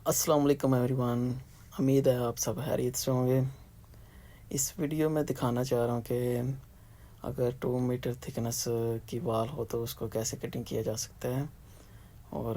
अस्सलाम वालेकुम एवरीवन। उम्मीद है आप सब खैरियत से होंगे। इस वीडियो में दिखाना चाह रहा हूँ कि अगर 2 मीटर थिकनेस की वाल हो तो उसको कैसे कटिंग किया जा सकता है। और